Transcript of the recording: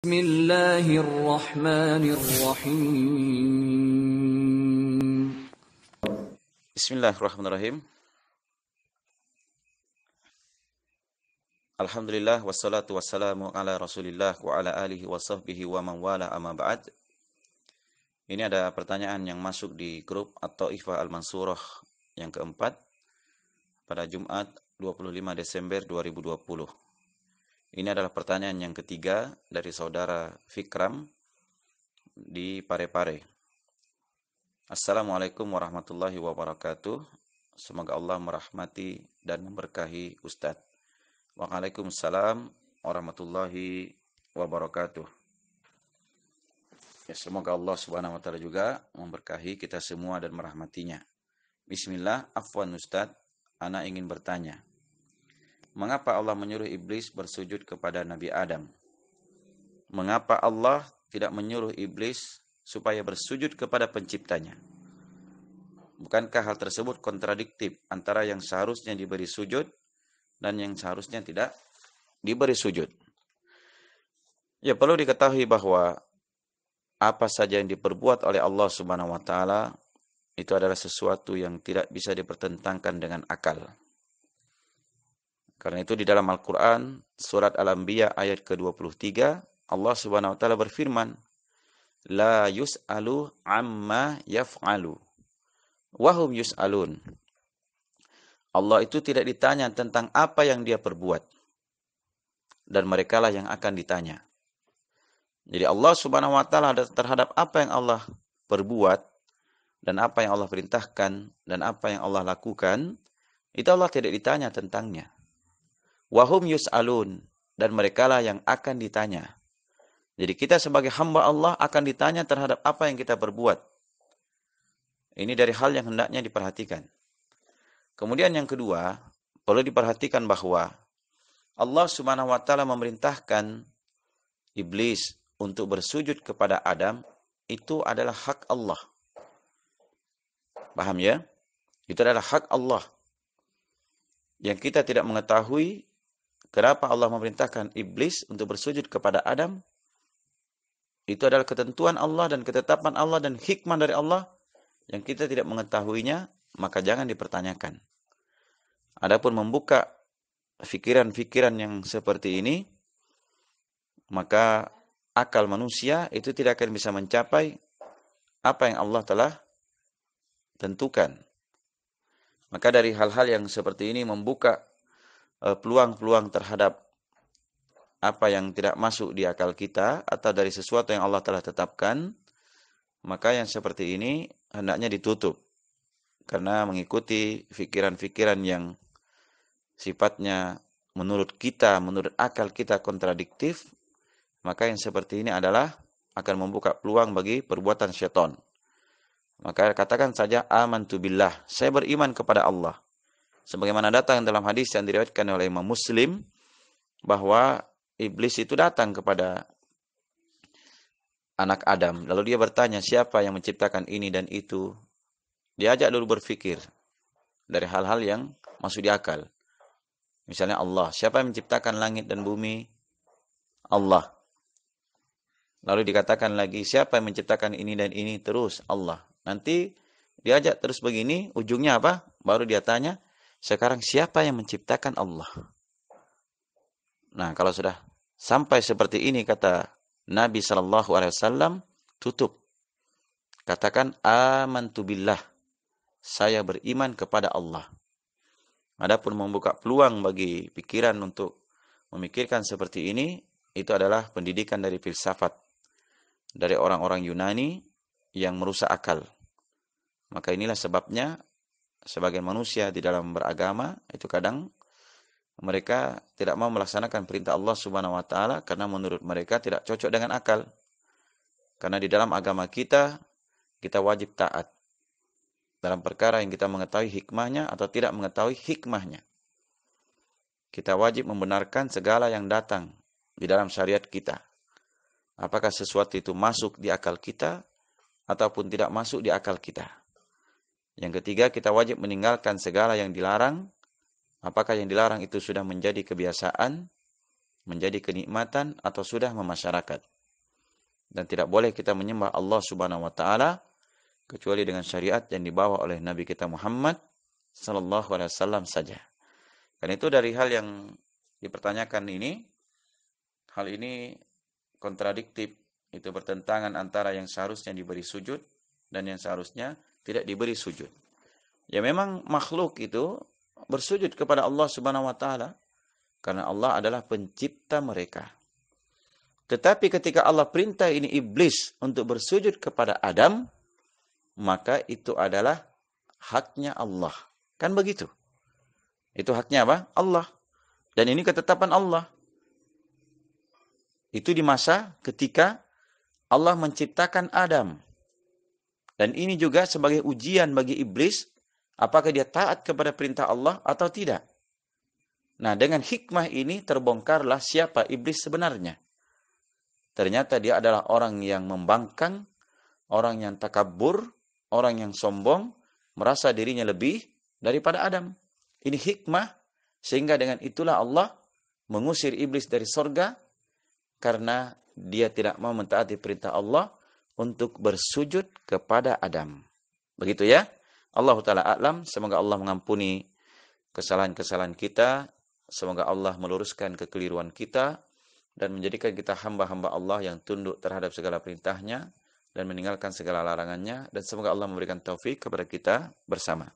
Bismillahirrahmanirrahim. Bismillahirrahmanirrahim. Alhamdulillah wassalatu wassalamu ala Rasulillah wa ala alihi wa sahbihi wa man wala amma ba'd. Ini ada pertanyaan yang masuk di grup At-Taifah Al-Mansurah yang keempat pada Jumat 25 Desember 2020. Ini adalah pertanyaan yang ketiga dari saudara Fikram di Parepare. Assalamualaikum warahmatullahi wabarakatuh. Semoga Allah merahmati dan memberkahi Ustadz. Waalaikumsalam warahmatullahi wabarakatuh. Ya, semoga Allah Subhanahu wa taala juga memberkahi kita semua dan merahmatinya. Bismillah, afwan Ustadz, ana ingin bertanya. Mengapa Allah menyuruh iblis bersujud kepada Nabi Adam? Mengapa Allah tidak menyuruh iblis supaya bersujud kepada penciptanya? Bukankah hal tersebut kontradiktif antara yang seharusnya diberi sujud dan yang seharusnya tidak diberi sujud? Ya, perlu diketahui bahwa apa saja yang diperbuat oleh Allah Subhanahu wa taala itu adalah sesuatu yang tidak bisa dipertentangkan dengan akal. Karena itu di dalam Al-Qur'an surat Al-Anbiya ayat ke-23 Allah Subhanahu wa taala berfirman, la yus'alu amma yaf'alu wa hum yus'alun. Allah itu tidak ditanya tentang apa yang dia perbuat, dan merekalah yang akan ditanya. Jadi Allah Subhanahu wa taala terhadap apa yang Allah perbuat dan apa yang Allah perintahkan dan apa yang Allah lakukan, itu Allah tidak ditanya tentangnya. Wa hum yus'alun, dan merekalah yang akan ditanya. Jadi kita sebagai hamba Allah akan ditanya terhadap apa yang kita perbuat. Ini dari hal yang hendaknya diperhatikan. Kemudian yang kedua, perlu diperhatikan bahwa Allah Subhanahu wa taala memerintahkan iblis untuk bersujud kepada Adam, itu adalah hak Allah. Paham ya? Itu adalah hak Allah. Yang kita tidak mengetahui kenapa Allah memerintahkan iblis untuk bersujud kepada Adam, itu adalah ketentuan Allah dan ketetapan Allah dan hikmah dari Allah yang kita tidak mengetahuinya, maka jangan dipertanyakan. Adapun membuka pikiran-pikiran yang seperti ini, maka akal manusia itu tidak akan bisa mencapai apa yang Allah telah tentukan. Maka dari hal-hal yang seperti ini membuka peluang-peluang terhadap apa yang tidak masuk di akal kita atau dari sesuatu yang Allah telah tetapkan, maka yang seperti ini hendaknya ditutup. Karena mengikuti pikiran-pikiran yang sifatnya menurut kita, menurut akal kita kontradiktif, maka yang seperti ini adalah akan membuka peluang bagi perbuatan syaitan. Maka katakan saja amantu billah, saya beriman kepada Allah. Sebagaimana datang dalam hadis yang diriwayatkan oleh Imam Muslim, bahwa iblis itu datang kepada anak Adam. Lalu dia bertanya, siapa yang menciptakan ini dan itu? Diajak dulu berpikir dari hal-hal yang masuk di akal. Misalnya Allah, siapa yang menciptakan langit dan bumi? Allah. Lalu dikatakan lagi, siapa yang menciptakan ini dan ini? Terus Allah. Nanti diajak terus begini, ujungnya apa? Baru dia tanya, sekarang siapa yang menciptakan Allah? Nah, kalau sudah sampai seperti ini kata Nabi SAW, tutup. Katakan amantu billah, saya beriman kepada Allah. Adapun membuka peluang bagi pikiran untuk memikirkan seperti ini, itu adalah pendidikan dari filsafat, dari orang-orang Yunani yang merusak akal. Maka inilah sebabnya sebagian manusia di dalam beragama itu kadang mereka tidak mau melaksanakan perintah Allah Subhanahu wa taala karena menurut mereka tidak cocok dengan akal. Karena di dalam agama kita wajib taat dalam perkara yang kita mengetahui hikmahnya atau tidak mengetahui hikmahnya. Kita wajib membenarkan segala yang datang di dalam syariat kita. Apakah sesuatu itu masuk di akal kita ataupun tidak masuk di akal kita. Yang ketiga, kita wajib meninggalkan segala yang dilarang. Apakah yang dilarang itu sudah menjadi kebiasaan menjadi kenikmatan atau sudah memasyarakat. Dan tidak boleh kita menyembah Allah Subhanahu wa taala kecuali dengan syariat yang dibawa oleh Nabi kita Muhammad sallallahu alaihi wasallam saja. Dan itu dari hal yang dipertanyakan ini, hal ini kontradiktif, itu bertentangan antara yang seharusnya diberi sujud dan yang seharusnya tidak diberi sujud. Ya memang makhluk itu bersujud kepada Allah Subhanahu wa taala karena Allah adalah pencipta mereka. Tetapi ketika Allah perintah ini iblis untuk bersujud kepada Adam, maka itu adalah haknya Allah. Kan begitu? Itu haknya apa? Allah. Dan ini ketetapan Allah. Itu di masa ketika Allah menciptakan Adam. Dan ini juga sebagai ujian bagi iblis, apakah dia taat kepada perintah Allah atau tidak. Nah, dengan hikmah ini terbongkarlah siapa iblis sebenarnya. Ternyata dia adalah orang yang membangkang, orang yang takabur, orang yang sombong, merasa dirinya lebih daripada Adam. Ini hikmah, sehingga dengan itulah Allah mengusir iblis dari sorga, karena dia tidak mau mentaati perintah Allah untuk bersujud kepada Adam. Begitu ya. Allah Ta'ala a'lam. Semoga Allah mengampuni kesalahan-kesalahan kita. Semoga Allah meluruskan kekeliruan kita dan menjadikan kita hamba-hamba Allah yang tunduk terhadap segala perintahnya dan meninggalkan segala larangannya. Dan semoga Allah memberikan taufik kepada kita bersama.